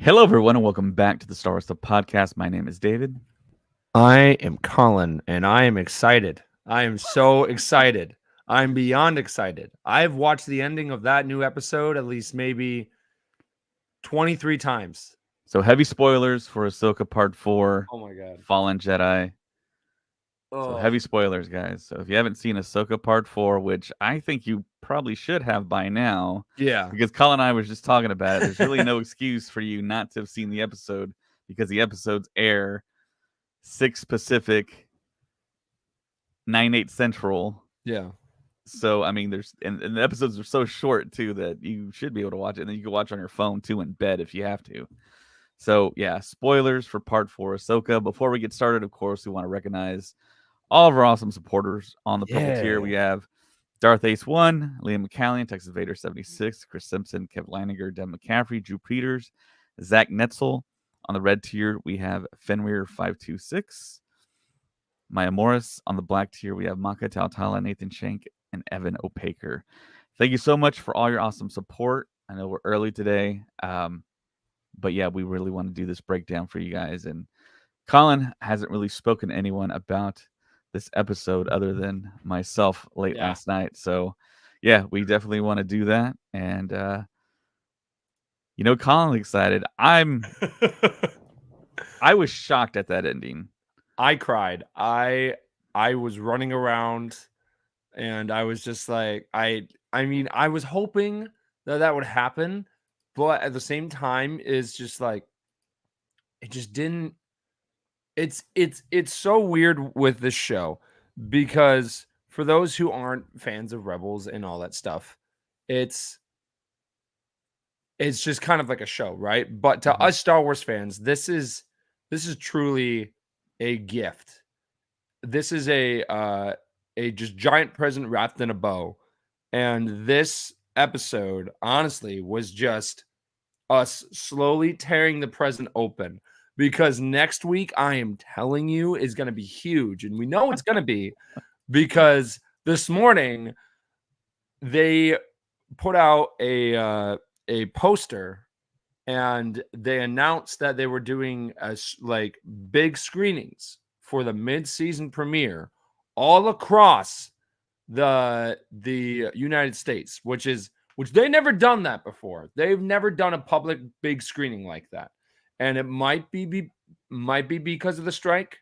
Hello, everyone, and welcome back to the Star Wars Stuff Podcast. My name is David. I am Colin, and I am excited. I am so excited. I'm beyond excited. I've watched the ending of that new episode at least maybe 23 times. So, heavy spoilers for Ahsoka Part 4, Oh my god. Fallen Jedi. So, Oh, heavy spoilers, guys. So, if you haven't seen Ahsoka Part 4, which I think you probably should have by now, yeah. because Colin and I was just talking about it, there's really no excuse for you not to have seen the episode because the episodes air 6 Pacific, 9/8 Central. Yeah. So I mean, and the episodes are so short too that you should be able to watch it, and then you can watch on your phone too in bed if you have to. So yeah, spoilers for Part 4 Ahsoka. Before we get started, of course, we want to recognize all of our awesome supporters on the purple tier. We have Darth Ace 1, Liam McCallion, Texas Vader 76, Chris Simpson, Kevin Leininger, Devin McCaffrey, Drew Peters, Zach Netzel. On the red tier, we have Fenrir 526. Maya Morris. On the black tier, we have Maka Tautala, Nathan Shank, and Evan Opaker. Thank you so much for all your awesome support. I know we're early today, but yeah, we really want to do this breakdown for you guys. And Colin hasn't really spoken to anyone about this episode other than myself late last night. So yeah, we definitely want to do that. And Colin's excited. I was shocked at that ending. I cried. I was running around and I was just like I mean, I was hoping that would happen, but at the same time is just like it just didn't. It's so weird with this show because for those who aren't fans of Rebels and all that stuff, it's it's just kind of like a show, right? But to us Star Wars fans, this is truly a gift. This is a just giant present wrapped in a bow. And this episode honestly was just us slowly tearing the present open because next week I am telling you is going to be huge, and we know it's going to be because this morning they put out a poster and they announced that they were doing like big screenings for the mid-season premiere all across the United States, which they never done that before. They've never done a public big screening like that. And it might be because of the strike.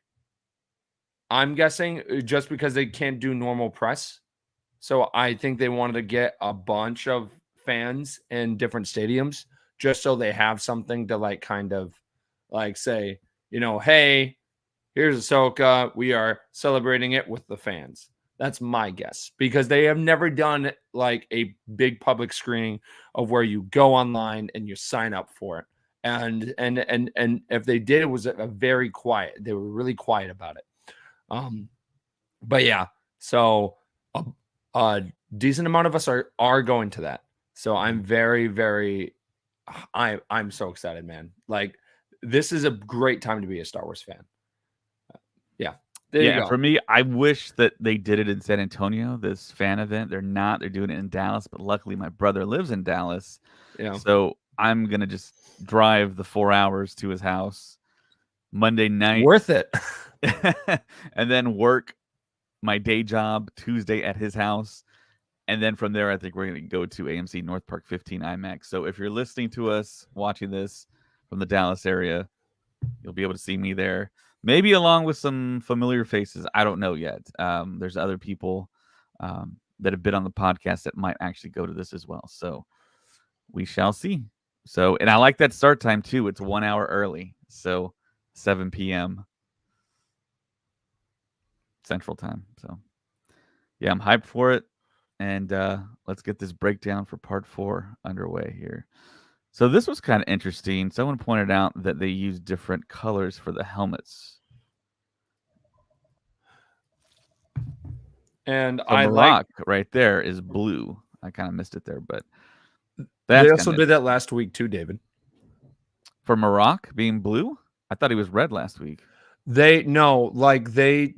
I'm guessing just because they can't do normal press. So I think they wanted to get a bunch of fans in different stadiums just so they have something to like kind of like say, hey, here's Ahsoka. We are celebrating it with the fans. That's my guess because they have never done like a big public screening of where you go online and you sign up for it. And if they did, it was a very quiet. They were really quiet about it. But yeah, so a decent amount of us are going to that. So I'm very, very, I'm so excited, man. Like this is a great time to be a Star Wars fan. Yeah. There you Yeah, go. for me, I wish that they did it in San Antonio, this fan event. They're not. They're doing it in Dallas, but luckily my brother lives in Dallas. Yeah. So I'm going to just drive the 4 hours to his house Monday night. Worth it. And then work my day job Tuesday at his house. And then from there, I think we're going to go to AMC North Park 15 IMAX. So if you're listening to us, watching this from the Dallas area, you'll be able to see me there. Maybe along with some familiar faces. I don't know yet. There's other people that have been on the podcast that might actually go to this as well. So we shall see. So, and I like that start time too. It's 1 hour early. So 7 p.m. Central Time. So yeah, I'm hyped for it. And let's get this breakdown for part 4 underway here. So this was kind of interesting. Someone pointed out that they use different colors for the helmets. And So I like Maroc right there is blue. I kind of missed it there, but they that's also kind did of that last week too, David. for Maroc being blue. I thought he was red last week. They no, like they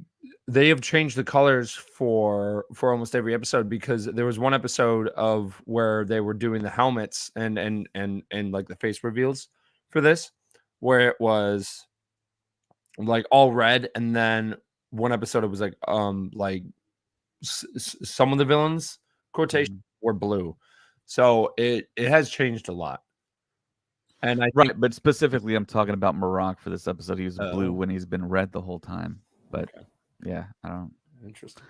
have changed the colors for almost every episode because there was one episode of where they were doing the helmets and like the face reveals for this, where it was like all red, and then one episode it was like some of the villains quotation Mhm. were blue, so it has changed a lot, and I think Right, but specifically, I'm talking about Marok for this episode. He was blue oh when he's been red the whole time. But okay, yeah, I don't. interesting.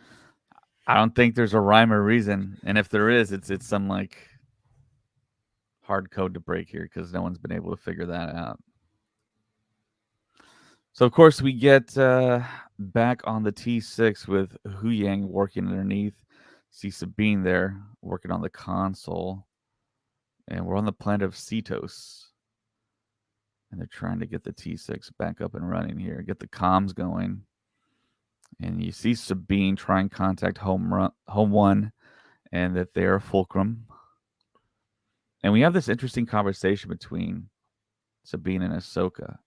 I don't think there's a rhyme or reason, and if there is, it's some like hard code to break here because no one's been able to figure that out. So of course we get back on the T6 with Hu Yang working underneath. See Sabine there working on the console, and we're on the planet of Cetos, and they're trying to get the T6 back up and running here, get the comms going. And you see Sabine try and contact Home One, and that they are Fulcrum. And we have this interesting conversation between Sabine and Ahsoka.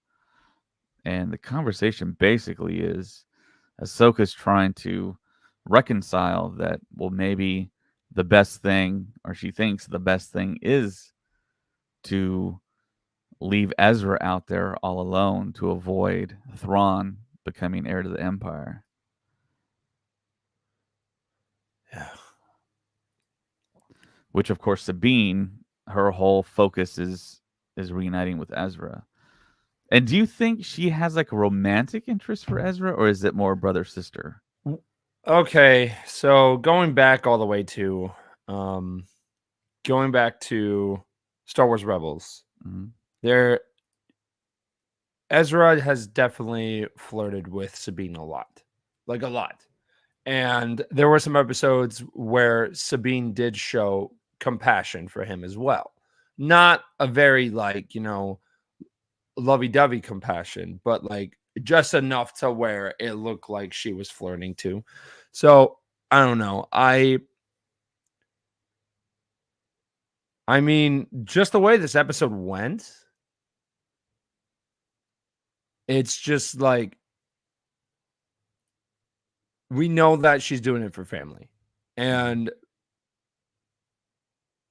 And the conversation basically is Ahsoka's trying to reconcile that, well, maybe the best thing, or she thinks the best thing, is to leave Ezra out there all alone to avoid Thrawn becoming heir to the Empire. Yeah. Which, of course, Sabine, her whole focus is reuniting with Ezra. And do you think she has like a romantic interest for Ezra, or is it more brother sister? Okay, so going back all the way to um going back to Star Wars Rebels, Mm-hmm. there Ezra has definitely flirted with Sabine a lot. Like a lot. And there were some episodes where Sabine did show compassion for him as well. Not a very like, lovey-dovey compassion, but like just enough to where it looked like she was flirting too. So, I don't know. I mean, just the way this episode went, it's just like we know that she's doing it for family. And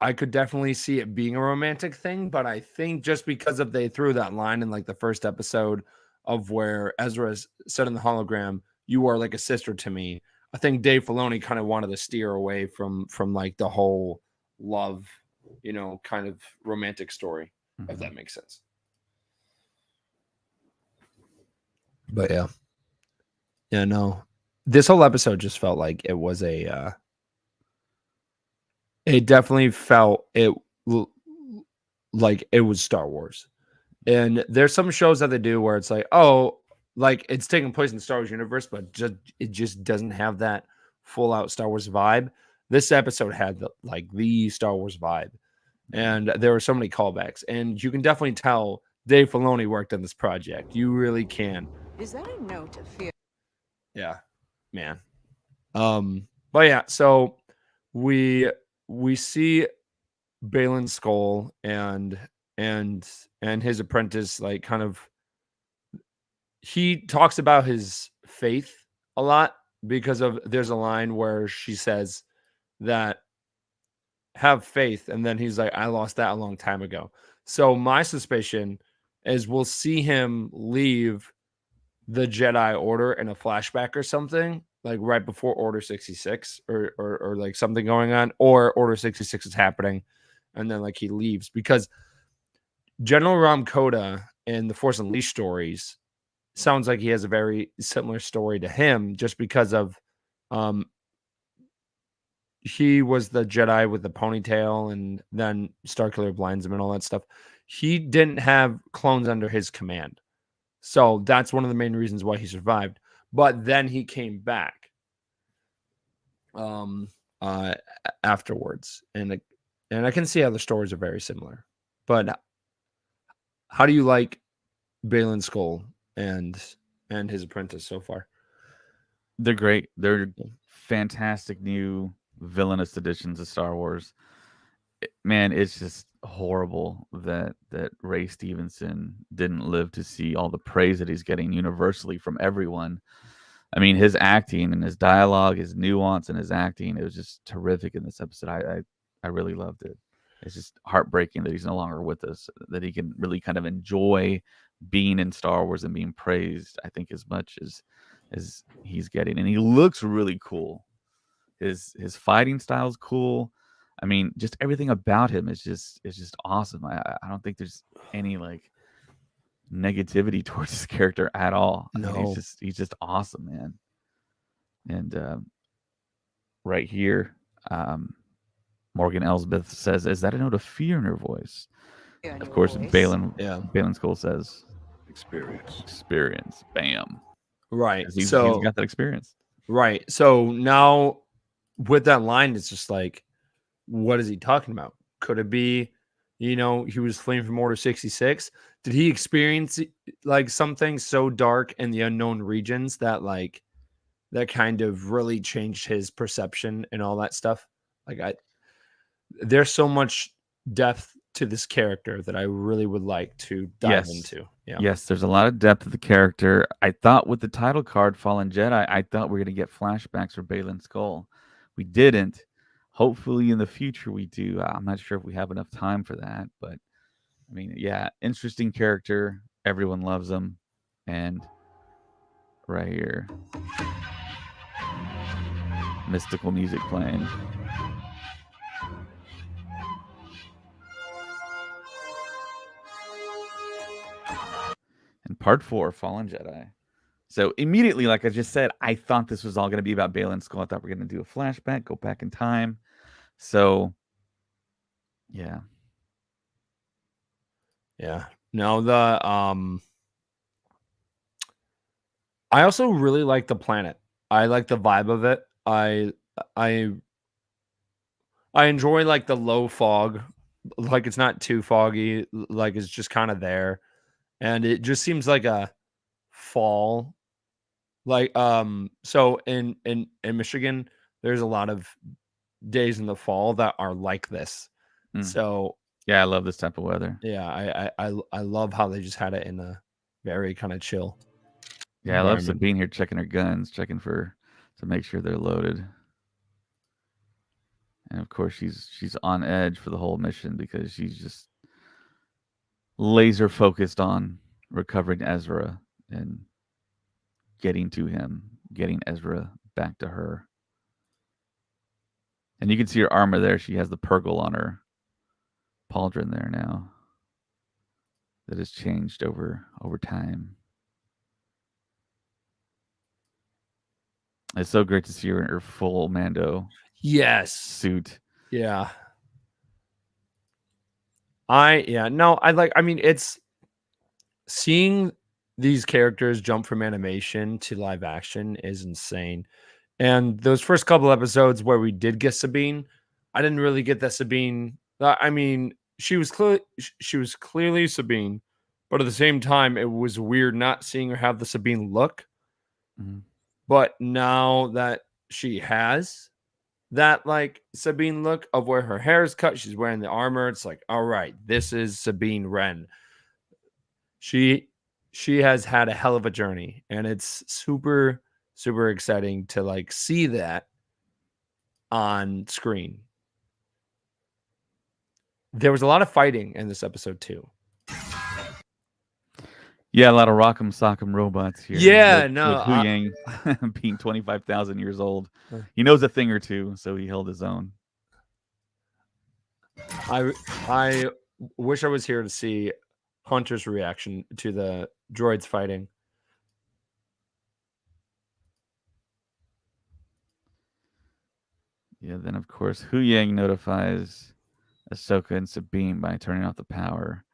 I could definitely see it being a romantic thing, but I think just because of they threw that line in like the first episode of where Ezra said in the hologram, "You are like a sister to me." I think Dave Filoni kind of wanted to steer away from like the whole love, kind of romantic story, if Mm-hmm. that makes sense. But yeah, no, this whole episode just felt like it was it definitely felt like it was Star Wars. And there's some shows that they do where it's like, oh, like it's taking place in the Star Wars universe, but it just doesn't have that full out Star Wars vibe. This episode had the Star Wars vibe, and there were so many callbacks, and you can definitely tell Dave Filoni worked on this project. You really can. Is that a note of fear? Yeah, man. But yeah, so we we see Balin Skull and and his apprentice like kind of he talks about his faith a lot because of there's a line where she says that have faith, and then he's like, I lost that a long time ago. So my suspicion is we'll see him leave the Jedi Order in a flashback or something, like right before Order 66 or like something going on, or Order 66 is happening, and then like he leaves because General Ram Koda in the Force Unleashed stories sounds like he has a very similar story to him just because of um he was the Jedi with the ponytail and then Starkiller blinds him and all that stuff. He didn't have clones under his command. So that's one of the main reasons why he survived. But then he came back um afterwards. And I can see how the stories are very similar. But how do you like Balin Skull and his apprentice so far? They're great. They're fantastic new villainous additions of Star Wars. Man, it's just horrible that Ray Stevenson didn't live to see all the praise that he's getting universally from everyone. I mean, his acting and his dialogue, his nuance and his acting, it was just terrific in this episode. I really loved it. it's just heartbreaking that he's no longer with us. That he can really kind of enjoy being in Star Wars and being praised. I think as much as he's getting, and he looks really cool. His fighting style is cool. I mean, just everything about him is just awesome. I don't think there's any like negativity towards his character at all. I mean, No. he's just awesome, man. And right here, Morgan Elsbeth says, "Is that a note of fear in her voice?" In Of your course, voice. Balin Skull says, Experience. "Experience." Bam. Right. 'Cause he's So got that experience. right. So now with that line, it's just like, what is he talking about? Could it be, he was fleeing from Order 66? Did he experience like something so dark in the unknown regions that like that kind of really changed his perception and all that stuff? Like there's so much depth to this character that I really would like to dive Yes. into. Yeah. Yes, there's a lot of depth of the character. I thought with the title card, Fallen Jedi, I thought we were going to get flashbacks for Balin Skull. We didn't. Hopefully in the future we do. I'm not sure if we have enough time for that, but I mean, yeah, interesting character. Everyone loves him. And right here, mystical music playing. And part 4, Fallen Jedi. So immediately, like I just said, I thought this was all going to be about Balin Skull. I thought we are going to do a flashback, go back in time. So, yeah. Yeah. No, I also really like the planet. I like the vibe of it. I I enjoy like the low fog. Like it's not too foggy, like it's just kind of there. And it just seems like a fall. Like so in Michigan, there's a lot of days in the fall that are like this. Mm. So Yeah, I love this type of weather. yeah, I love how they just had it in a very kind of chill. Yeah, I love environment. Sabine here checking her guns, checking to make sure they're loaded. And of course, she's on edge for the whole mission because she's just laser focused on recovering Ezra and getting to him, getting Ezra back to her. And you can see her armor there. She has the Purgle on her pauldron there now. That has changed over time. It's so great to see her in her full Mando Yes. suit. Yeah. I mean, it's seeing these characters jump from animation to live action is insane. And those first couple episodes where we did get Sabine, I didn't really get that Sabine. I mean, she was clearly Sabine, but at the same time, it was weird not seeing her have the Sabine look. Mm-hmm. But now that she has that like Sabine look of where her hair is cut, she's wearing the armor. It's like, all right, this is Sabine Wren. She has had a hell of a journey, and it's super exciting to like see that on screen. There was a lot of fighting in this episode too. Yeah, a lot of rock'em sock'em robots here. Yeah, with no, Hu Yang being 25,000 years old. Huh. He knows a thing or two, so he held his own. I wish I was here to see Hunter's reaction to the droids fighting. Yeah, then of course Hu Yang notifies Ahsoka and Sabine by turning off the power.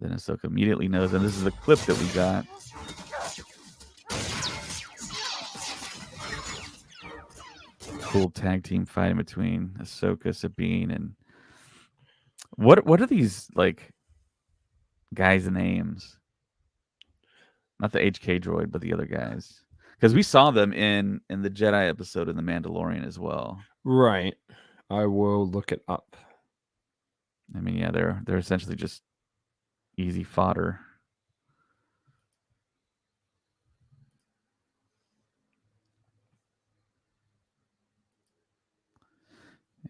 Then Ahsoka immediately knows, and this is the clip that we got. Cool tag team fighting between Ahsoka, Sabine, and what are these like guys' names? Not the HK droid, but the other guys. Because we saw them in the Jedi episode in The Mandalorian as well. Right. I will look it up. I mean, yeah, they're essentially just easy fodder.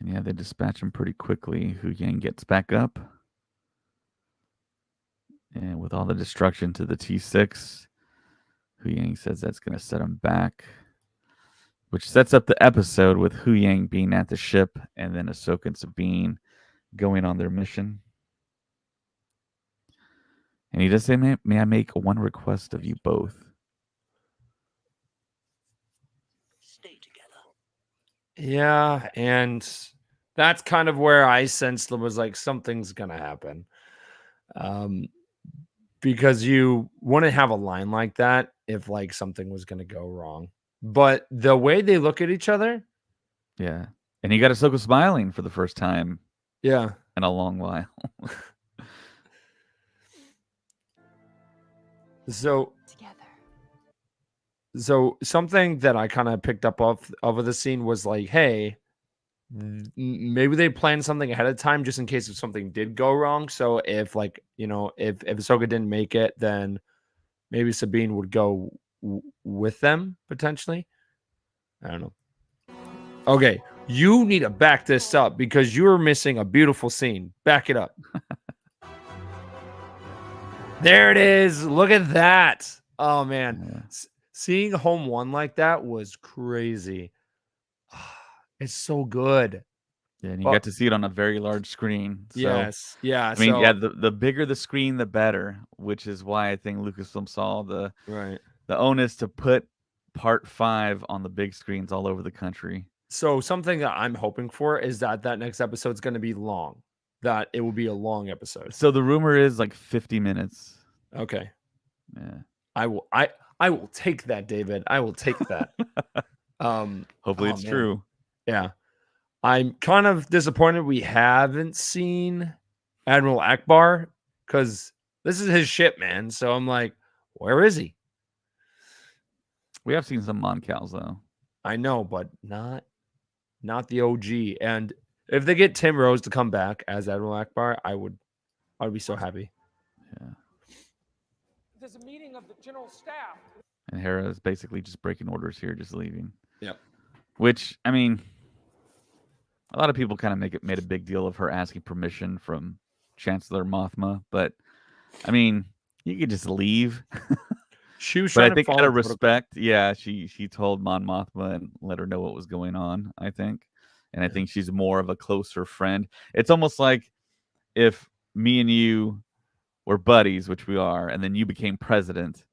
And yeah, they dispatch him pretty quickly. Hu Yang gets back up. And with all the destruction to the T6, Hu Yang says that's going to set him back. Which sets up the episode with Hu Yang being at the ship and then Ahsoka and Sabine going on their mission. And he does say, may I make one request of you both? Stay together. Yeah, and that's kind of where I sensed it was like something's gonna happen. Because you wouldn't have a line like that if like something was gonna go wrong. But the way they look at each other, Yeah. And he got Ahsoka smiling for the first time yeah. in a long while. So Together. so something that I kind of picked up of the scene was like, hey, maybe they planned something ahead of time just in case if something did go wrong. So if like, if Ahsoka didn't make it, then maybe Sabine would go with them potentially. I don't know. Okay, you need to back this up because you're missing a beautiful scene. Back it up. There it is. Look at that. Oh man, Yeah. seeing Home 1 like that was crazy. It's so good. Yeah, and you Well, got to see it on a very large screen. So yes, yeah. I mean, yeah, So the bigger the screen, the better. Which is why I think Lucasfilm saw the right. onus to put Part 5 on the big screens all over the country. So something that I'm hoping for is that next episode's going to be long. That it will be a long episode. So the rumor is like 50 minutes. Okay. Yeah. I will take that, David. I will take that. Hopefully oh, it's man. true. Yeah. I'm kind of disappointed we haven't seen Admiral Akbar because this is his ship, man. So I'm like, where is he? We have seen some Mon Cals though. I know, but not the OG. And if they get Tim Rose to come back as Admiral Akbar, I would be so happy. Yeah. There's a meeting of the general staff. And Hera is basically just breaking orders here, just leaving. Yep. Which, I mean, a lot of people kind of made a big deal of her asking permission from Chancellor Mothma, but I mean, you could just leave. She was But trying I think to out follow of respect, yeah, she told Mon Mothma and let her know what was going on, I think. And I think she's more of a closer friend. It's almost like if me and you were buddies, which we are, and then you became president,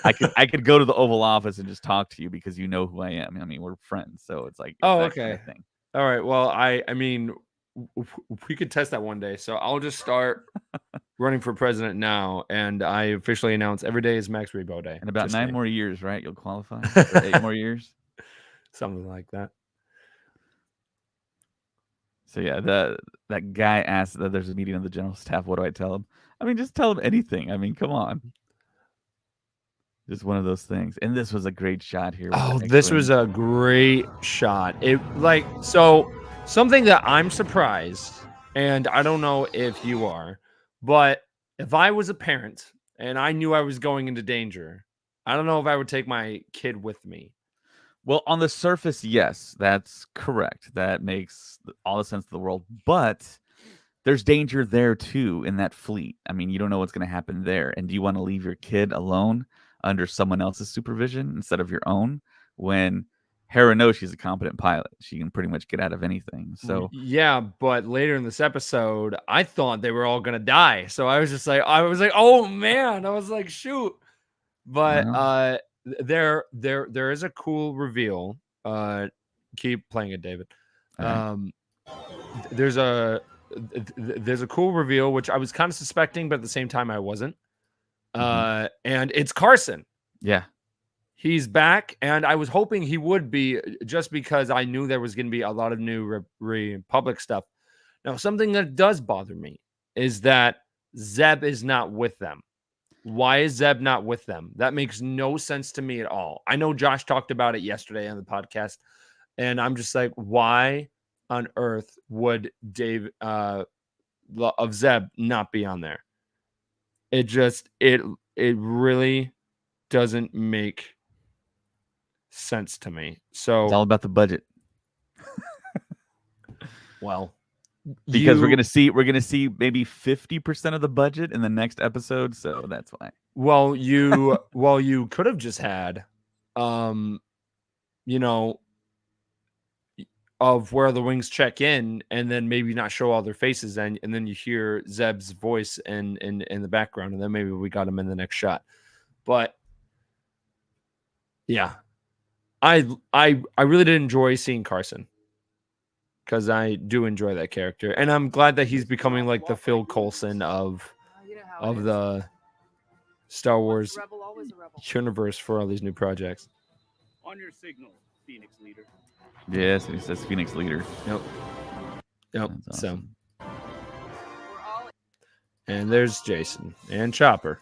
I could go to the Oval Office and just talk to you because you know who I am. I mean, we're friends, so it's like Oh, that kind okay. of thing. All right. Well, I mean, we could test that one day. So I'll just start running for president now, and I officially announce every day is Max Rebo Day. In about Just 9 saying. more years, right? You'll qualify. Or 8 more years. Something like that. So yeah, that guy asked that there's a meeting of the general staff. What do I tell him? I mean, just tell him anything. I mean, come on. Just one of those things. And this was a great shot here. with the Oh, this was X-wing. a great shot. It like so something that I'm surprised, and I don't know if you are, but if I was a parent and I knew I was going into danger, I don't know if I would take my kid with me. Well, on the surface, yes, that's correct. That makes all the sense in the world. But there's danger there too in that fleet. I mean, you don't know what's going to happen there. And do you want to leave your kid alone under someone else's supervision instead of your own? When Hera knows she's a competent pilot, she can pretty much get out of anything. So Yeah, but later in this episode, I thought they were all gonna die. So I was like, oh man, I was like, shoot. But well, there is a cool reveal. Keep playing it, David. all right. There's a cool reveal which I was kind of suspecting, but at the same time I wasn't. And it's Carson. Yeah. He's back, and I was hoping he would be just because I knew there was going to be a lot of new Republic stuff. Now, something that does bother me is that Zeb is not with them. Why is Zeb not with them? That makes no sense to me at all. I know Josh talked about it yesterday on the podcast, and I'm just like, why on earth would Dave of Zeb not be on there? It really doesn't make sense to me. It's So all about the budget. Well, because we're gonna see maybe 50% of the budget in the next episode, so that's why. Well, you could have just had, you know, of where the wings check in, and then maybe not show all their faces, and then you hear Zeb's voice in the background, and then maybe we got him in the next shot. But yeah, I really did enjoy seeing Carson, because I do enjoy that character, and I'm glad that he's becoming like the Phil Coulson of the Star Wars universe for all these new projects. On your signal, Phoenix leader. Yes, he says Phoenix leader. Yep. That's So, awesome. and there's Jason and Chopper.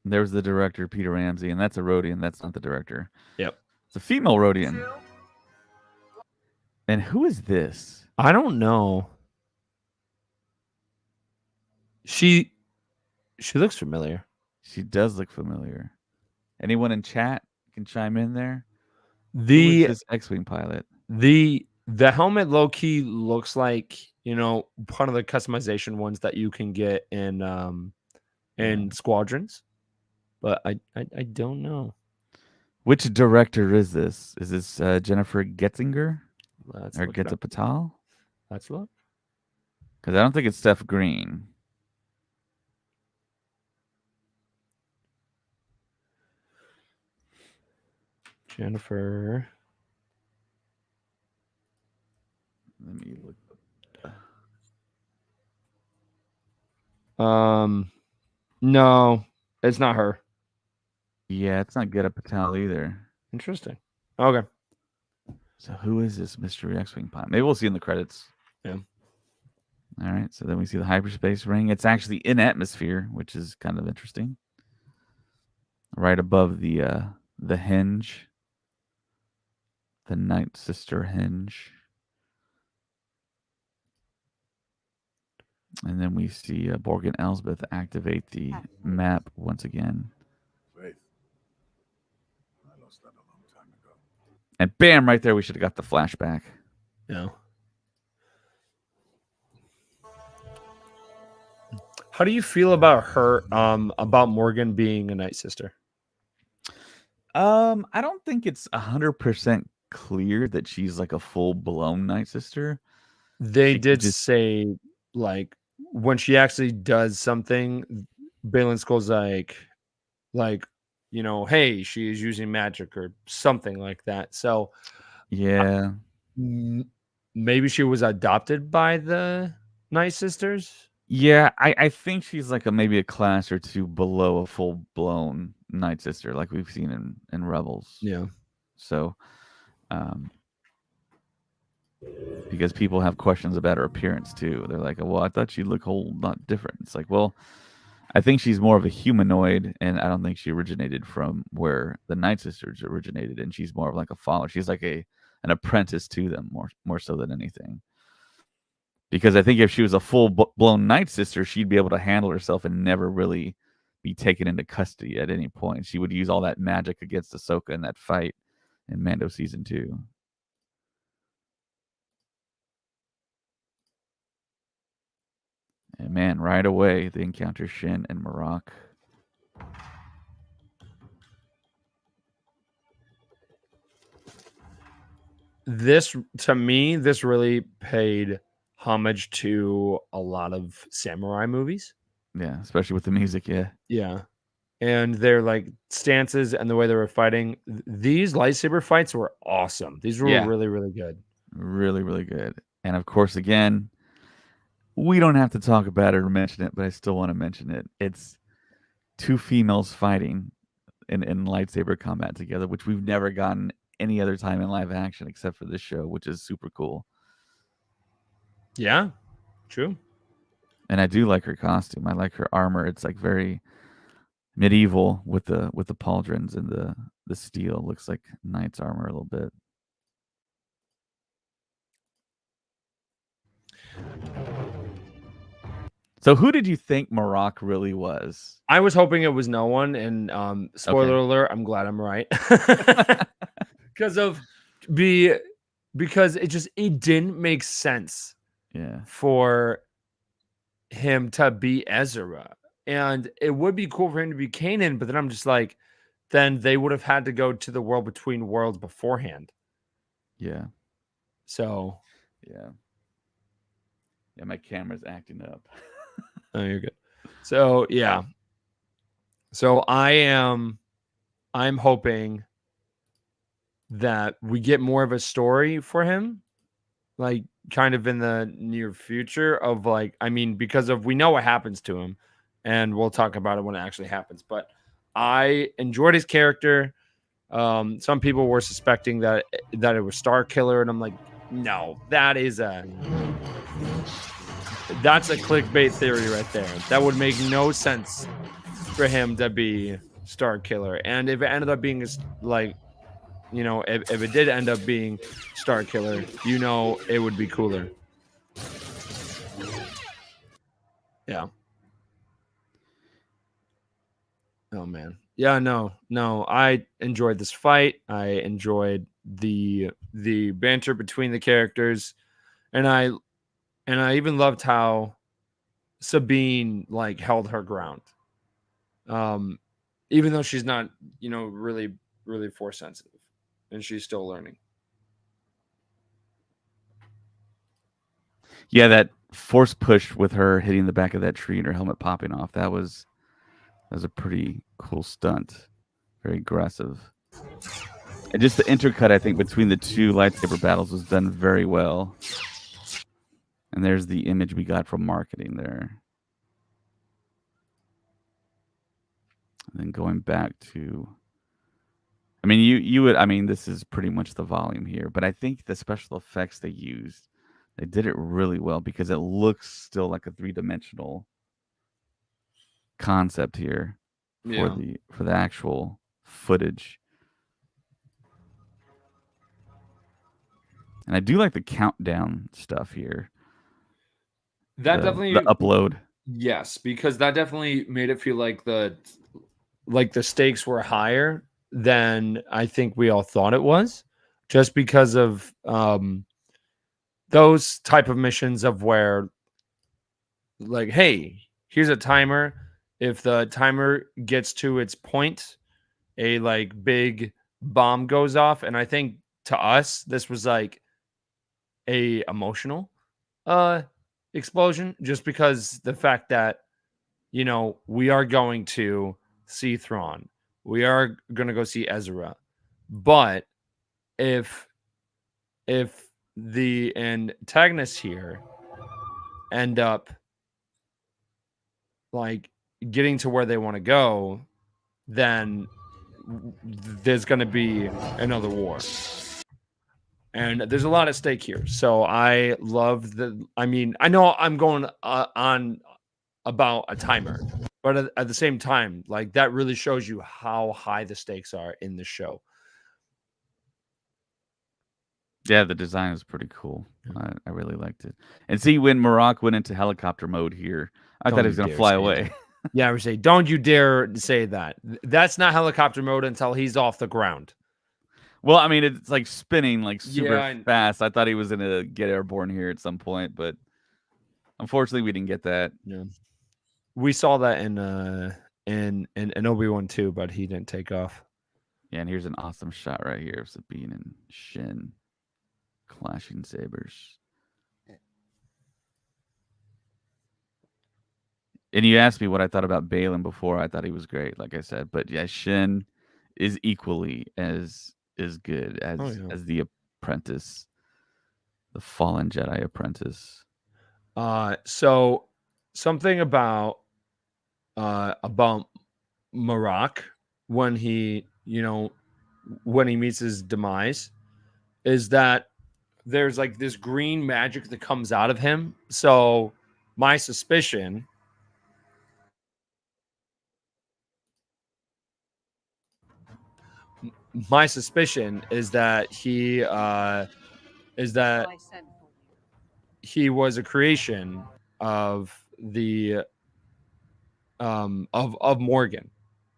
There was the director, Peter Ramsey, and that's a Rodian. That's not the director. Yep. It's a female Rodian. And who is this? I don't know. She looks familiar. She does look familiar. Anyone in chat can chime in there? Who The is this X-Wing pilot? the helmet low key looks like, part of the customization ones that you can get in Squadrons. But I don't know. Which director is this? Is this Jennifer Getzinger Let's or look it up. Getzapatal? Let's look. Because I don't think it's Steph Green. Jennifer. Let me look. No, it's not her. Yeah, it's not Getzapatal either. Interesting. Okay. So who is this mystery X-Wing pilot? Maybe we'll see in the credits. Yeah. All right. So then we see the hyperspace ring. It's actually in atmosphere, which is kind of interesting. Right above the hinge, the Night Sister hinge, and then we see Borg and Elsbeth activate the map once again. Faith. I lost that a long time ago. And bam, right there, we should have got the flashback. No. How do you feel about her? About Morgan being a Night Sister? I don't think it's 100% clear that she's like a full-blown Night Sister. They She did just- say, like, when she actually does something, Balin Skull's like, hey, she is using magic or something like that. So Yeah. maybe she was adopted by the Night Sisters. Yeah, I think she's like maybe a class or two below a full-blown Night Sister, like we've seen in Rebels. Yeah. So, because people have questions about her appearance too. They're like, well, I thought she'd look whole lot different. It's like, well, I think she's more of a humanoid, and I don't think she originated from where the Night Sisters originated, and she's more of like a follower. She's like an apprentice to them more so than anything. Because I think if she was a full-blown Night Sister, she'd be able to handle herself and never really be taken into custody at any point. She would use all that magic against Ahsoka in that fight in Mando Season 2. And man, right away, they encounter Shin and Marok. To me, this really paid homage to a lot of samurai movies. Yeah, especially with the music, yeah. Yeah. And their like stances and the way they were fighting. These lightsaber fights were awesome. These were Yeah. really, really good. Really, really good. And of course, again, we don't have to talk about it or mention it, but I still want to mention it. It's two females fighting in lightsaber combat together, which we've never gotten any other time in live action except for this show, which is super cool. Yeah, true. And I do like her costume. I like her armor. It's like very medieval with the pauldrons and the steel. Looks like knight's armor a little bit. So who did you think Marok really was? I was hoping it was no one, and spoiler alert, I'm glad I'm right. Because it didn't make sense Yeah. for him to be Ezra. And it would be cool for him to be Kanan, but then I'm just like, then they would have had to go to the world between worlds beforehand. Yeah. So, Yeah. Yeah, my camera's acting up. oh, you're good. So, yeah. So I'm hoping that we get more of a story for him, like kind of in the near future of like, I mean, because of we know what happens to him, and we'll talk about it when it actually happens. But I enjoyed his character. Some people were suspecting that it was Star Killer, and I'm like, no, that's a clickbait theory right there. That would make no sense for him to be Star Killer. And if it ended up being like, you know, if it did end up being Star Killer, you know, it would be cooler. Yeah. Oh man. Yeah, no. I enjoyed this fight. I enjoyed the banter between the characters. And I even loved how Sabine like held her ground. Even though she's not, you know, really force sensitive and she's still learning. Yeah, that force push with her hitting the back of that tree and her helmet popping off. That was a pretty cool stunt. Very aggressive. And just the intercut, I think, between the two lightsaber battles was done very well. And there's the image we got from marketing there. And then going back to, I mean, you would, I mean, this is pretty much the volume here, but I think the special effects they used, they did it really well because it looks still like a 3-dimensional concept here for the actual footage. And I do like the countdown stuff here. That the definitely upload. Yes, because that definitely made it feel like the stakes were higher than I think we all thought it was, just because of those type of missions of where like, hey, here's a timer. If the timer gets to its point, a like big bomb goes off. And I think to us, this was like a emotional explosion, just because the fact that, you know, we are going to see Thrawn. We are going to go see Ezra. But if the antagonists here end up like getting to where they want to go, then there's going to be another war. And there's a lot at stake here. So I love I mean, I know I'm going on about a timer, but at the same time, like that really shows you how high the stakes are in the show. Yeah, the design is pretty cool. I really liked it. And see, when Marok went into helicopter mode here, I thought he was going to fly away. Yeah, I would say, don't you dare say that. That's not helicopter mode until he's off the ground. Well, I mean, it's like spinning like super fast. I thought he was going to get airborne here at some point, but unfortunately, we didn't get that. Yeah, we saw that in Obi-Wan too, but he didn't take off. Yeah, and here's an awesome shot right here of Sabine and Shin clashing sabers. And you asked me what I thought about Balin before. I thought he was great, like I said. But yeah, Shin is equally as good as the apprentice, the fallen Jedi apprentice. So something about Marok when he meets his demise is that there's like this green magic that comes out of him. So my suspicion is that he was a creation of the of Morgan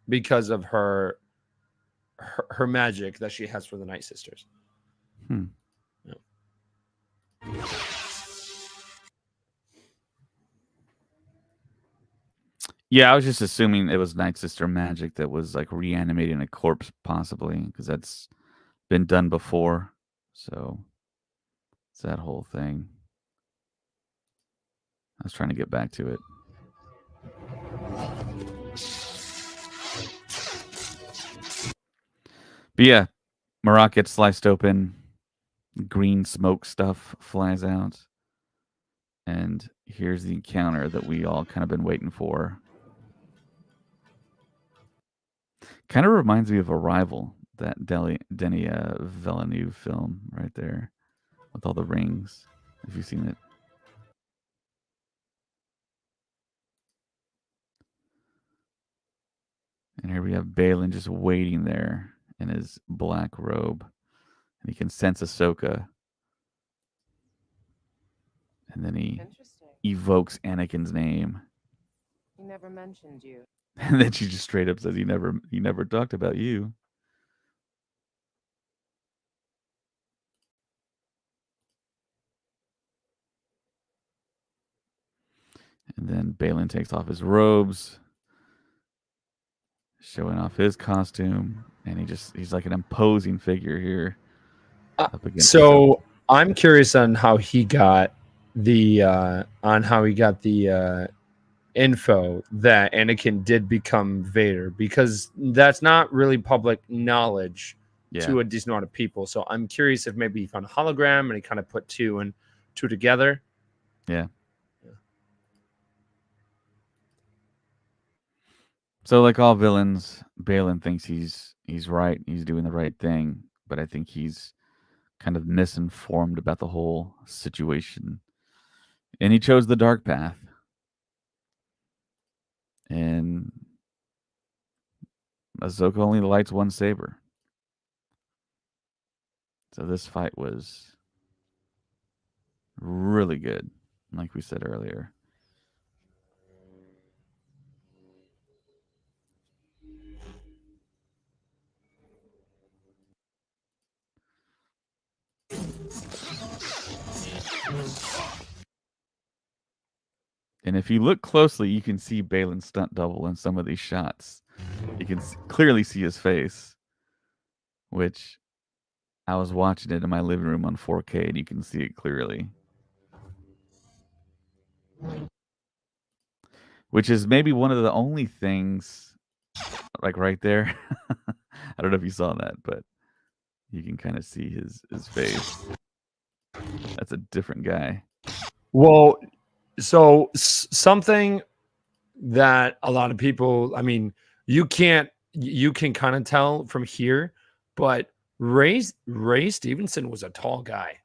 because of her magic that she has for the Night Sisters. Yeah. Yeah, I was just assuming it was Night Sister magic that was like reanimating a corpse, possibly, because that's been done before. So it's that whole thing. I was trying to get back to it. But yeah, Marat gets sliced open. Green smoke stuff flies out. And here's the encounter that we all kind of been waiting for. Kind of reminds me of Arrival, that Denis Villeneuve film right there with all the rings. Have you seen it? And here we have Balin just waiting there in his black robe. And he can sense Ahsoka. And then he Interesting. evokes Anakin's name. He never mentioned you. And then she just straight up says, he never talked about you. And then Balin takes off his robes, showing off his costume, and he's like an imposing figure here. Up against So I'm curious on how he got the info that Anakin did become Vader, because that's not really public knowledge to a decent amount of people. So I'm curious if maybe he found a hologram and he kind of put two and two together. Yeah. So like all villains, Balin thinks he's right, he's doing the right thing, but I think he's kind of misinformed about the whole situation. And he chose the dark path. And Ahsoka only lights one saber. So this fight was really good, like we said earlier. And if you look closely, you can see Balin's stunt double in some of these shots. You can clearly see his face, which I was watching it in my living room on 4K, and you can see it clearly. Which is maybe one of the only things, like right there. I don't know if you saw that, but you can kind of see his face. That's a different guy. Well, so something that a lot of people, I mean, you can kind of tell from here, but Ray Stevenson was a tall guy.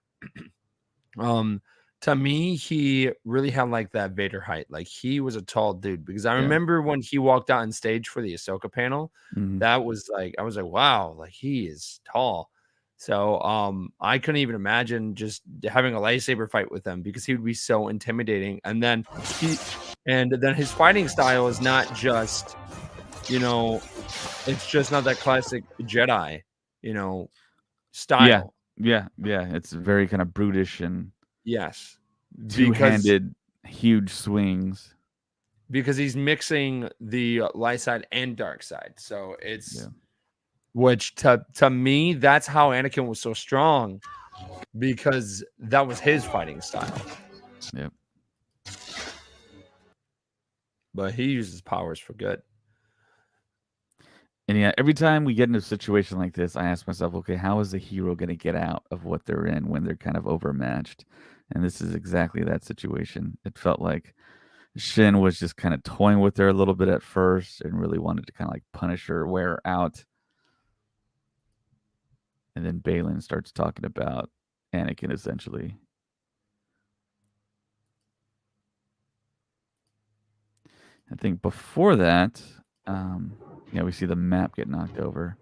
To me, he really had like that Vader height. Like he was a tall dude, because I remember when he walked out on stage for the Ahsoka panel, that was like, I was like, wow, like he is tall. So I couldn't even imagine just having a lightsaber fight with him, because he would be so intimidating. And then his fighting style is not just, it's just not that classic Jedi, style. Yeah. It's very kind of brutish and Yes. two-handed, huge swings. Because he's mixing the light side and dark side. So it's which to me, that's how Anakin was so strong, because that was his fighting style. Yep. But he uses powers for good. And yeah, every time we get into a situation like this, I ask myself, okay, how is the hero going to get out of what they're in when they're kind of overmatched? And this is exactly that situation. It felt like Shin was just kind of toying with her a little bit at first and really wanted to kind of like punish her, wear her out. And then Balin starts talking about Anakin, essentially. I think before that, we see the map get knocked over.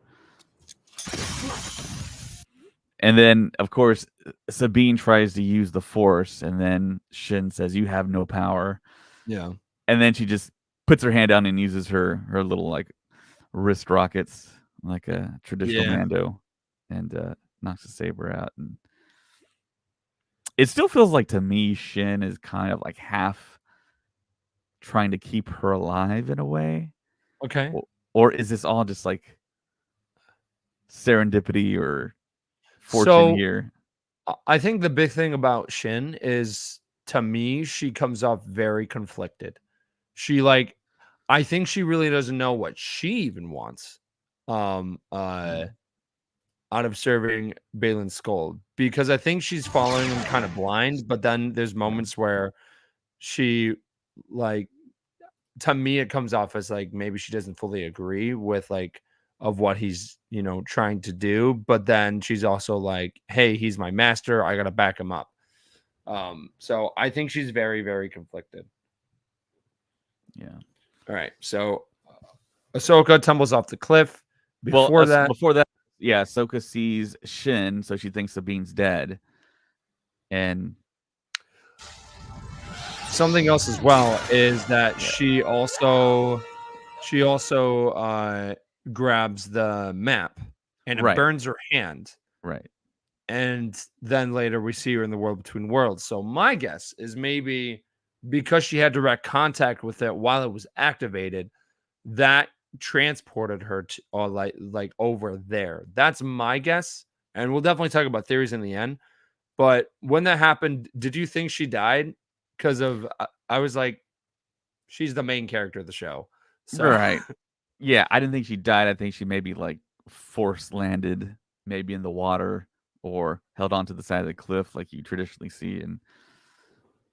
And then, of course, Sabine tries to use the Force, and then Shin says, "You have no power." Yeah. And then she just puts her hand down and uses her little like wrist rockets, like a traditional Mando, and knocks the saber out. And it still feels like, to me, Shin is kind of like half trying to keep her alive in a way, Okay. or is this all just like serendipity or fortune So here? I think the big thing about Shin is, to me, she comes off very conflicted. She like, I think she really doesn't know what she even wants. Mm. Out of serving Balin's skull, because I think she's following him kind of blind, but then there's Yeah. moments where she like, to me it comes off as like maybe she doesn't fully agree with like of what he's, trying to do, but then she's also like, hey, he's my master, I got to back him up. So I think she's very, very conflicted. Yeah. All right. So Ahsoka tumbles off the cliff. Before that, Before that, yeah, Ahsoka sees Shin, so she thinks Sabine's dead. And something else as well is that Yeah. she also grabs the map and it Right. burns her hand. Right. And then later we see her in the world between worlds. So my guess is maybe because she had direct contact with it while it was activated, that transported her to, or like over there. That's my guess. And we'll definitely talk about theories in the end. But when that happened, did you think she died? Because of I was like, she's the main character of the show. So Right. Yeah, I didn't think she died. I think she maybe like force landed, maybe in the water, or held onto the side of the cliff like you traditionally see in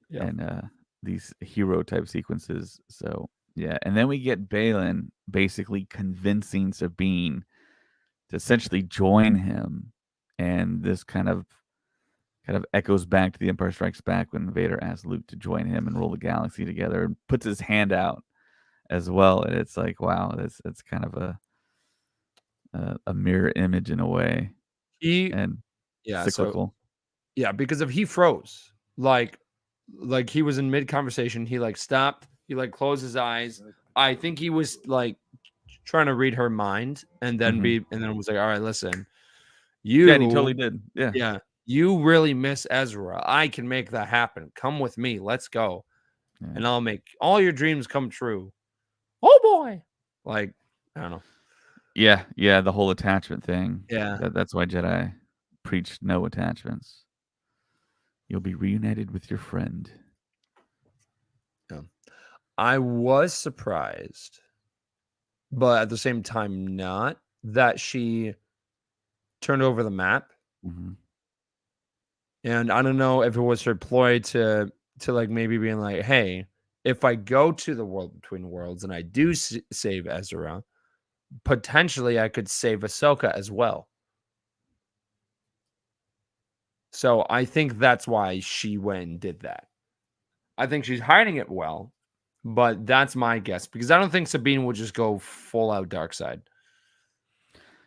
Yeah. these hero type sequences. So yeah, and then we get Balin basically convincing Sabine to essentially join him, and this kind of echoes back to The Empire Strikes Back when Vader asked Luke to join him and rule the galaxy together, and puts his hand out as well. And it's like, wow, that's kind of a mirror image in a way, he and yeah, so cyclical. yeah, because if he froze, like he was in mid conversation, he like stopped, he like closed his eyes. I think he was like trying to read her mind and then Mhm. was like, all right, listen, Yeah, and he totally did. Yeah. yeah, you really miss Ezra. I can make that happen. Come with me. Let's go. Yeah. And I'll make all your dreams come true. Oh boy. Like, I don't know. Yeah, the whole attachment thing. Yeah. That's why Jedi preach no attachments. You'll be reunited with your friend. Yeah. I was surprised, but at the same time, not that she turned over the map. Mhm. And I don't know if it was her ploy to like maybe being like, hey, if I go to the world between worlds and I do save Ezra, potentially I could save Ahsoka as well. So I think that's why she went and did that. I think she's hiding it well, but that's my guess because I don't think Sabine would just go full out dark side.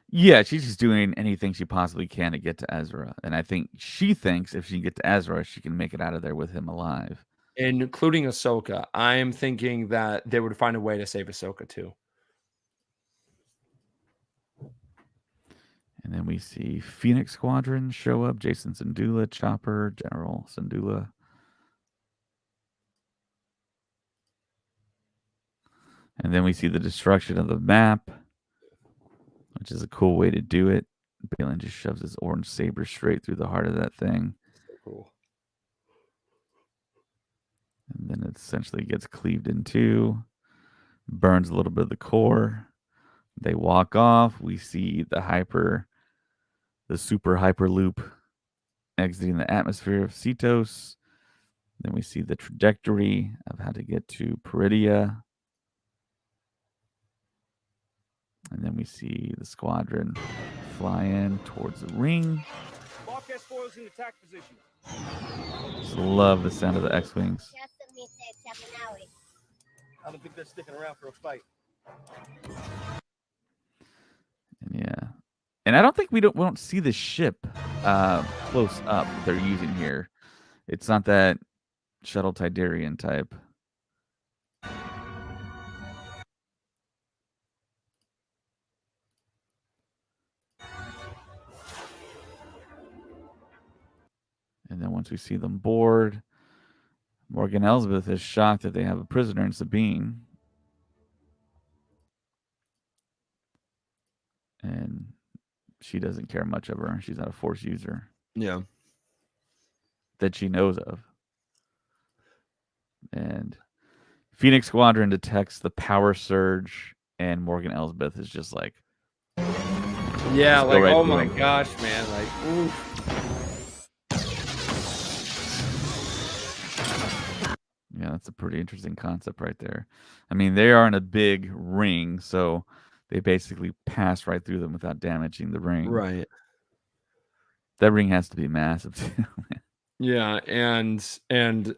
Yeah, she's just doing anything she possibly can to get to Ezra, and I think she thinks if she can get to Ezra, she can make it out of there with him alive. Including Ahsoka. I am thinking that they would find a way to save Ahsoka too. And then we see Phoenix Squadron show up, Jason Syndulla, Chopper, General Syndulla. And then we see the destruction of the map, which is a cool way to do it. Balin just shoves his orange saber straight through the heart of that thing. So cool. And then it essentially gets cleaved in two, burns a little bit of the core. They walk off. We see the super hyperloop exiting the atmosphere of Cetos. Then we see the trajectory of how to get to Peridia. And then we see the squadron fly in towards the ring. Broadcast spoils in attack position. Just love the sound of the X-Wings. I don't think they're sticking around for a fight. And yeah. And I don't think we don't see the ship close up they're using here. It's not that shuttle Tidarian type. And then once we see them board, Morgan Elsbeth is shocked that they have a prisoner in Sabine. And she doesn't care much of her. She's not a Force user Yeah. that she knows of. And Phoenix Squadron detects the power surge, and Morgan Elsbeth is just like, Yeah, Let's go like, right oh through my him. gosh, man. Like, oof. yeah, that's a pretty interesting concept right there. I mean, they are in a big ring, so they basically pass right through them without damaging the ring. Right. That ring has to be massive too. Yeah, and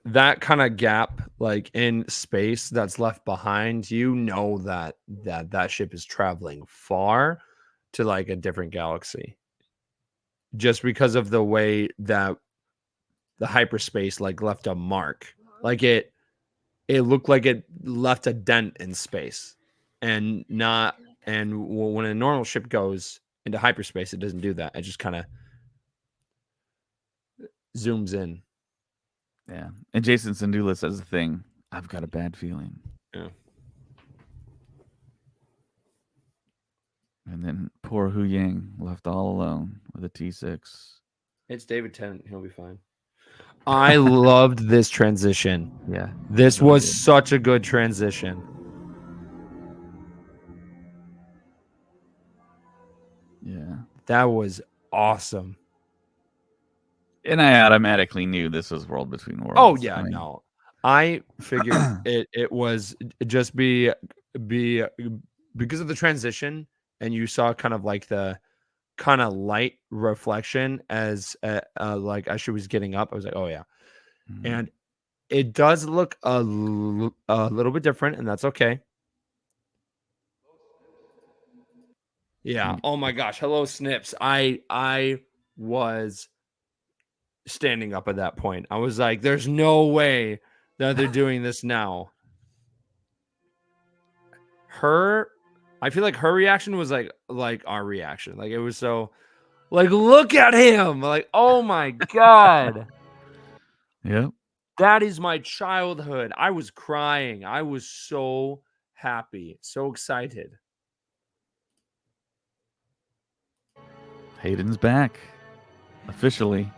that kind of gap, like in space, that's left behind, you know that ship is traveling far to like a different galaxy, just because of the way that the hyperspace like left a mark, like it looked like it left a dent in space, and not and when a normal ship goes into hyperspace, it doesn't do that. It just kind of zooms in. Yeah. And Jason Sandula says the thing, I've got a bad feeling. Yeah. And then poor Hu Yang left all alone with a T6. It's David Tennant. He'll be fine. I loved this transition. Yeah. This really was good. such a good transition. Yeah. That was awesome. And I automatically knew this was World Between Worlds. Oh yeah, I mean, no. I figured it was just be because of the transition, and you saw kind of like the kind of light reflection as like as she was getting up. I was like, oh yeah. mhm. And it does look a little bit different, and that's okay. Yeah. Oh my gosh. Hello, Snips. I was standing up at that point. I was like, there's no way that they're doing this now. I feel like her reaction was like our reaction. Like it was so like, look at him. Like, oh my God. Yep. That is my childhood. I was crying. I was so happy, so excited. Hayden's back. Officially.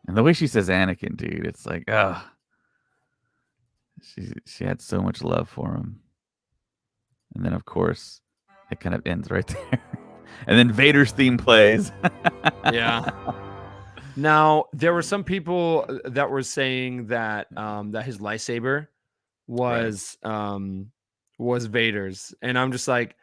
And the way she says Anakin, dude, it's like, she had so much love for him. And then of course it kind of ends right there. And then Vader's theme plays. Yeah. Now, there were some people that were saying that that his lightsaber was Vader's, and I'm just like,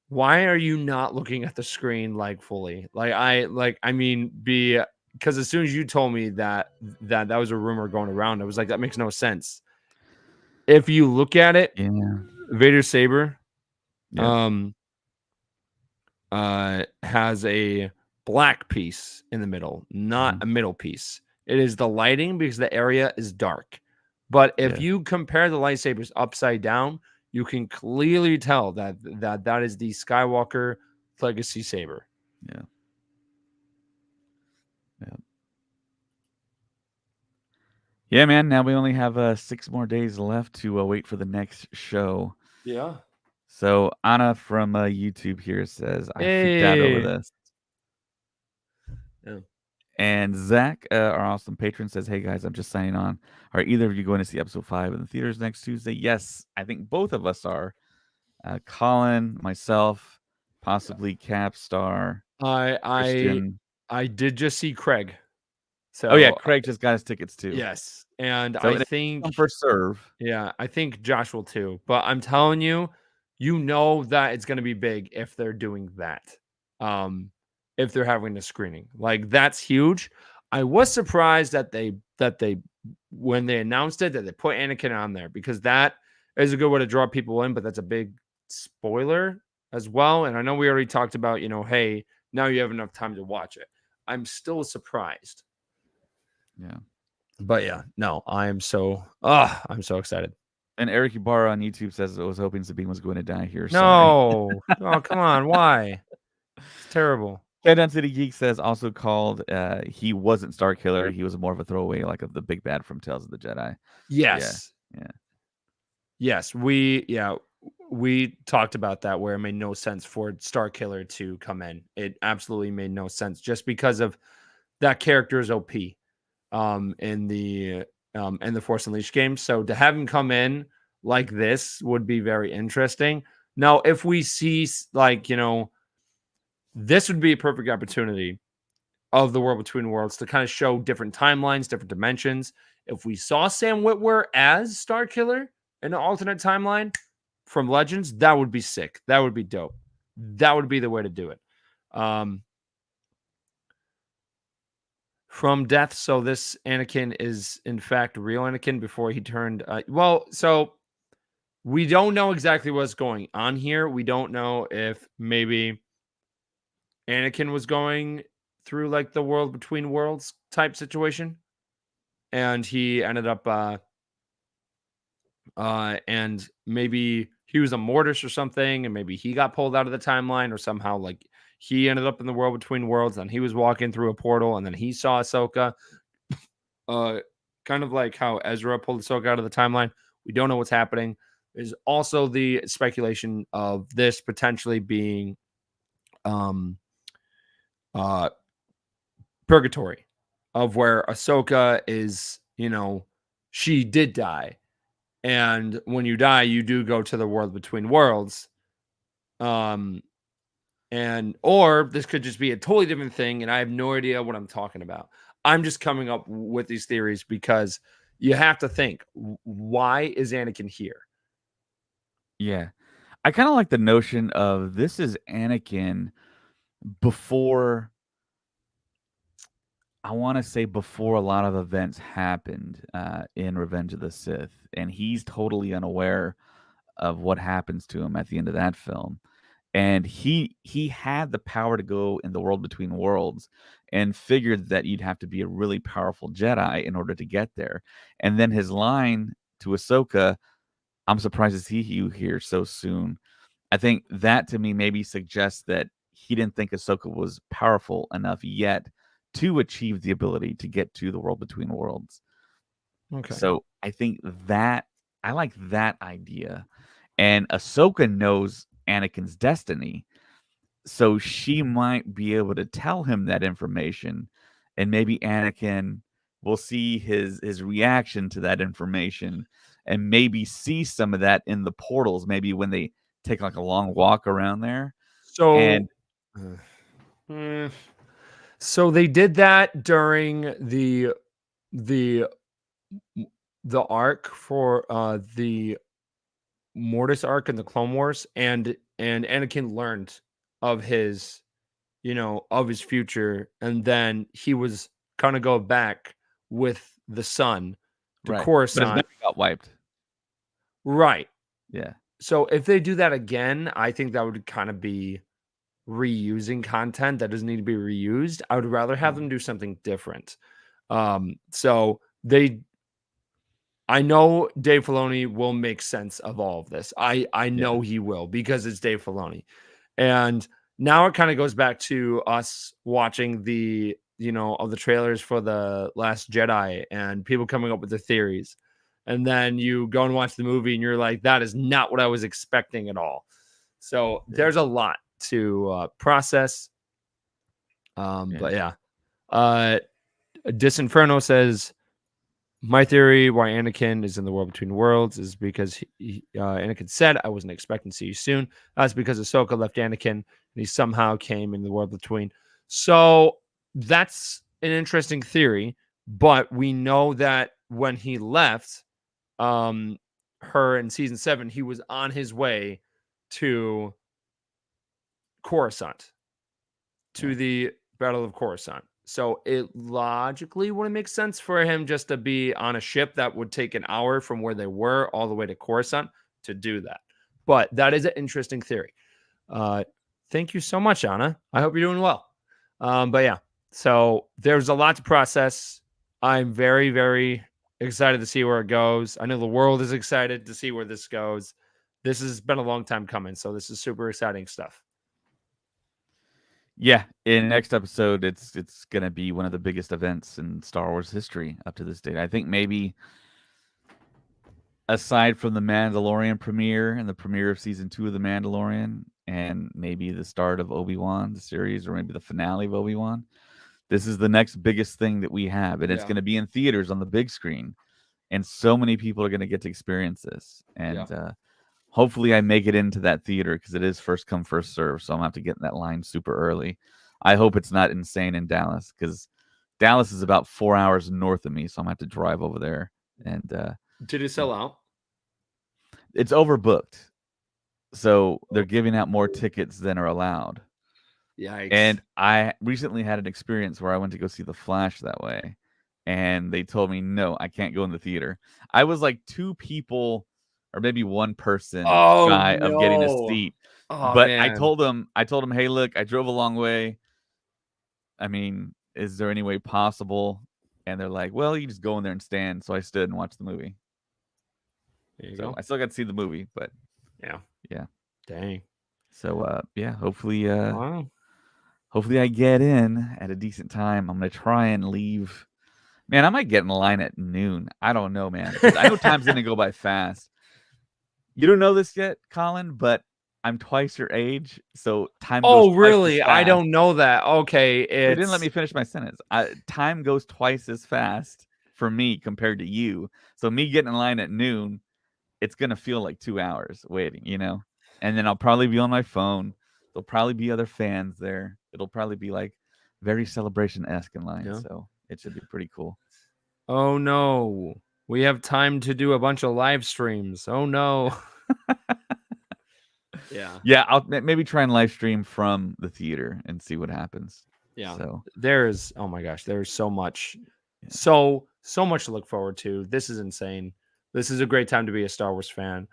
why are you not looking at the screen like fully? I mean, because as soon as you told me that was a rumor going around, I was like, that makes no sense. If you look at it, Yeah. Vader's saber, Yeah. has a black piece in the middle, not a middle piece. It is the lighting because the area is dark. But if Yeah. you compare the lightsabers upside down, you can clearly tell that is the Skywalker legacy saber. Yeah. Yeah. Yeah, man. Now we only have 6 more days left to wait for the next show. Yeah. So Anna from YouTube here says, I freaked out over this. Yeah. And Zach, our awesome patron, says, hey guys, I'm just signing on. Are either of you going to see episode 5 in the theaters next Tuesday? Yes, I think both of us are. Colin, myself, possibly Capstar, Christian. I did just see Craig. So Oh yeah, Craig just got his tickets too. yes. And So I think come first serve. Yeah, I think Josh will too. But I'm telling you, you know that it's going to be big if they're doing that. If they're having a screening. Like that's huge. I was surprised that they when they announced it that they put Anakin on there, because that is a good way to draw people in, but that's a big spoiler as well. And I know we already talked about, hey, now you have enough time to watch it. I'm still surprised. Yeah. But yeah, no, I'm so excited. And Eric Ibarra on YouTube says I was hoping Sabine was going to die here. No. Oh, come on. Why? It's terrible. Down City Geek says also called. He wasn't Star Killer. He was more of a throwaway, like of the big bad from Tales of the Jedi. Yes. Yeah. Yes, we talked about that where it made no sense for Star Killer to come in. It absolutely made no sense just because of that character's OP in the Force Unleashed game. So to have him come in like this would be very interesting. Now, if we see like, this would be a perfect opportunity of the World Between Worlds to kind of show different timelines, different dimensions. If we saw Sam Witwer as Star Killer in an alternate timeline from Legends, that would be sick. That would be dope. That would be the way to do it. From death, so this Anakin is in fact real Anakin before he turned. So we don't know exactly what's going on here. We don't know if maybe Anakin was going through like the World Between Worlds type situation, and he ended up and maybe he was a mortis or something, and maybe he got pulled out of the timeline, or somehow like he ended up in the World Between Worlds, and he was walking through a portal, and then he saw Ahsoka. Kind of like how Ezra pulled Ahsoka out of the timeline. We don't know what's happening. There's also the speculation of this potentially being purgatory, of where Ahsoka is, she did die. And when you die, you do go to the World Between Worlds. Or this could just be a totally different thing, and I have no idea what I'm talking about. I'm just coming up with these theories because you have to think, why is Anakin here? Yeah. I kind of like the notion of this is Anakin before, I want to say before a lot of events happened in Revenge of the Sith, and he's totally unaware of what happens to him at the end of that film. And he had the power to go in the World Between Worlds, and figured that you'd have to be a really powerful Jedi in order to get there. And then his line to Ahsoka, "I'm surprised to see you here so soon." I think that to me maybe suggests that he didn't think Ahsoka was powerful enough yet to achieve the ability to get to the World Between Worlds. Okay. So I think that I like that idea. And Ahsoka knows Anakin's destiny, so she might be able to tell him that information, and maybe Anakin will see his reaction to that information, and maybe see some of that in the portals, maybe when they take like a long walk around there. So, And so they did that during the arc for the Mortis arc in the Clone Wars, and Anakin learned of his, of his future, and then he was kind of go back with the sun to right, but his Coruscant. memory got wiped. Right. Yeah, So if they do that again, I think that would kind of be reusing content that doesn't need to be reused. I would rather have them do something different. So I know Dave Filoni will make sense of all of this. I know he will, because it's Dave Filoni. And now it kind of goes back to us watching the, of the trailers for The Last Jedi, and people coming up with the theories. And then you go and watch the movie and you're like, that is not what I was expecting at all. So there's a lot to process. But yeah. Disinferno says, my theory why Anakin is in the World Between Worlds is because Anakin said, I wasn't expecting to see you soon. That's because Ahsoka left Anakin and he somehow came in the World Between. So that's an interesting theory, but we know that when he left her in season 7, he was on his way to Coruscant, to the Battle of Coruscant. So it logically wouldn't make sense for him just to be on a ship that would take an hour from where they were all the way to Coruscant to do that. But that is an interesting theory. Thank you so much, Anna. I hope you're doing well. But yeah, so there's a lot to process. I'm very, very excited to see where it goes. I know the world is excited to see where this goes. This has been a long time coming, so this is super exciting stuff. Yeah, in next episode, it's gonna be one of the biggest events in Star Wars history up to this date. I think maybe aside from the Mandalorian premiere and the premiere of season 2 of the Mandalorian, and maybe the start of Obi-Wan the series, or maybe the finale of Obi-Wan, this is the next biggest thing that we have, and it's Yeah. gonna be in theaters on the big screen, and so many people are gonna get to experience this, and hopefully I make it into that theater because it is first come first serve, so I'm gonna have to get in that line super early. I hope it's not insane in Dallas because Dallas is about 4 hours north of me, so I'm gonna have to drive over there, and Did it sell out? it's overbooked. So they're giving out more tickets than are allowed. Yikes. And I recently had an experience where I went to go see The Flash that way, and they told me, no, I can't go in the theater. I was like 2 people or maybe 1 person shy of getting a seat. Oh, But man. I told them, hey, look, I drove a long way. I mean, is there any way possible? And they're like, well, you just go in there and stand. So I stood and watched the movie. There you So go. I still got to see the movie, but Yeah. yeah. Dang. So yeah, hopefully Wow. hopefully I get in at a decent time. I'm gonna try and leave. Man, I might get in line at noon. I don't know, man. 'Cause I know time's gonna go by fast. You don't know this yet, Colin, but I'm twice your age, so time goes Oh, twice as really? I fast. don't know that. Okay, They didn't let it's me finish my sentence. Time goes twice as fast for me compared to you. So me getting in line at noon, it's gonna feel like 2 hours waiting, you know? And then I'll probably be on my phone. There'll probably be other fans there. It'll probably be like very celebration-esque in line. Yeah. So it should be pretty cool. Oh no. We have time to do a bunch of live streams. Oh no. Yeah. Yeah, I'll maybe try and live stream from the theater and see what happens. Yeah. So There's oh my gosh, there's so much. Yeah. So much to look forward to. This is insane. This is a great time to be a Star Wars fan.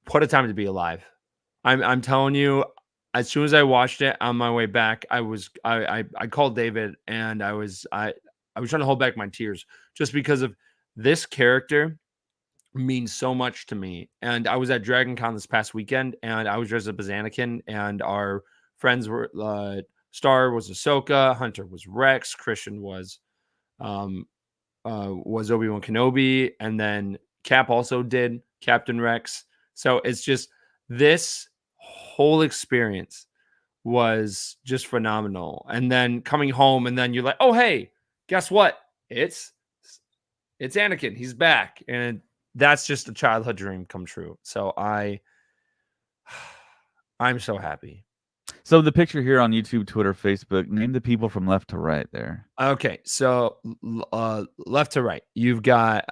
What a time to be alive. I'm telling you, as soon as I watched it on my way back, I called David and I was trying to hold back my tears just because of this character means so much to me. And I was at Dragon Con this past weekend and I was dressed up as Anakin and our friends were Star was Ahsoka, Hunter was Rex, Christian was Obi-Wan Kenobi, and then Cap also did Captain Rex. So it's just this whole experience was just phenomenal. And then coming home, and then you're like, oh hey, guess what? It's Anakin. He's back, and that's just a childhood dream come true. So I'm so happy. So the picture here on YouTube, Twitter, Facebook, name the people from left to right there. Okay, so left to right, you've got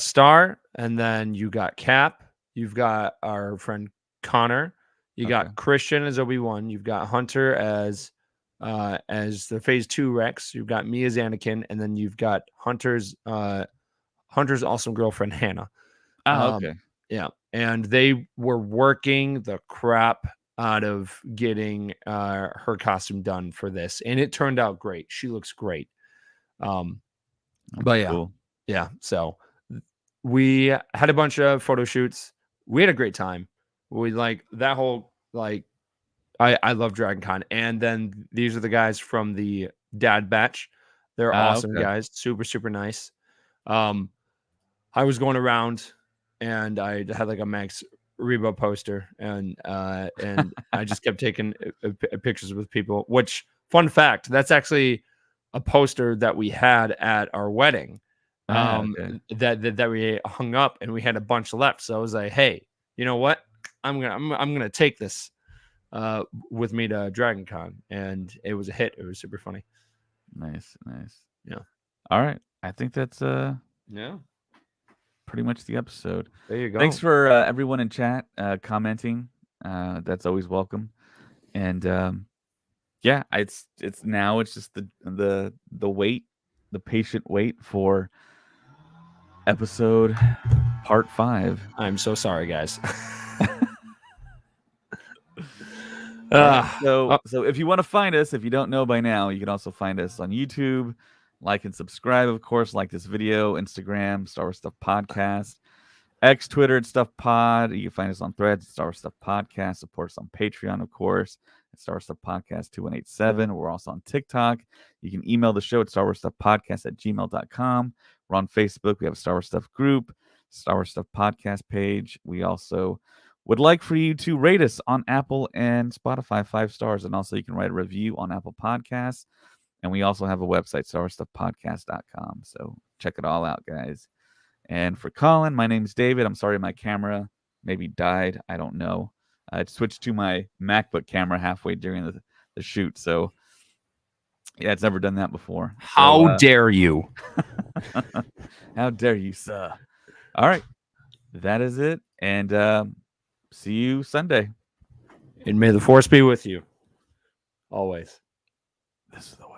Star, and then you got Cap, you've got our friend Connor, you got Christian as Obi-Wan, you've got Hunter as the Phase 2 Rex, you've got me as Anakin, and then you've got Hunter's awesome girlfriend Hannah. Okay. Yeah, and they were working the crap out of getting her costume done for this, and it turned out great. She looks great. But yeah, cool. Yeah. So we had a bunch of photo shoots. We had a great time. We like that whole I love Dragon Con, and then these are the guys from the Dad Batch. They're awesome guys, super nice. I was going around and I had like a Max Rebo poster, and I just kept taking pictures with people. Which, fun fact, that's actually a poster that we had at our wedding. That we hung up, and we had a bunch left. So I was like, hey, you know what? I'm gonna take this with me to Dragon Con, and it was a hit. It was super funny. Nice. Yeah. All right. I think that's Yeah. pretty much the episode. There you go. Thanks for everyone in chat commenting. That's always welcome. And yeah, it's now it's just the wait, the patient wait for episode part 5. I'm so sorry, guys. So if you want to find us, if you don't know by now, you can also find us on YouTube. Like and subscribe, of course. Like this video, Instagram, Star Wars Stuff Podcast. X, Twitter, at Stuff Pod. You can find us on Threads, Star Wars Stuff Podcast. Support us on Patreon, of course, at Star Wars Stuff Podcast 2187. We're also on TikTok. You can email the show at Star Wars Stuff Podcast at gmail.com. We're on Facebook. We have a Star Wars Stuff group, Star Wars Stuff Podcast page. We also would like for you to rate us on Apple and Spotify 5 stars. And also you can write a review on Apple Podcasts. And we also have a website, StarWarsStuffPodcast.com. So check it all out, guys. And for Colin, my name's David. I'm sorry my camera maybe died. I don't know. I switched to my MacBook camera halfway during the shoot. So, yeah, it's never done that before. How dare you? How dare you, sir? All right. That is it. And see you Sunday. And may the force be with you. Always. This is the way.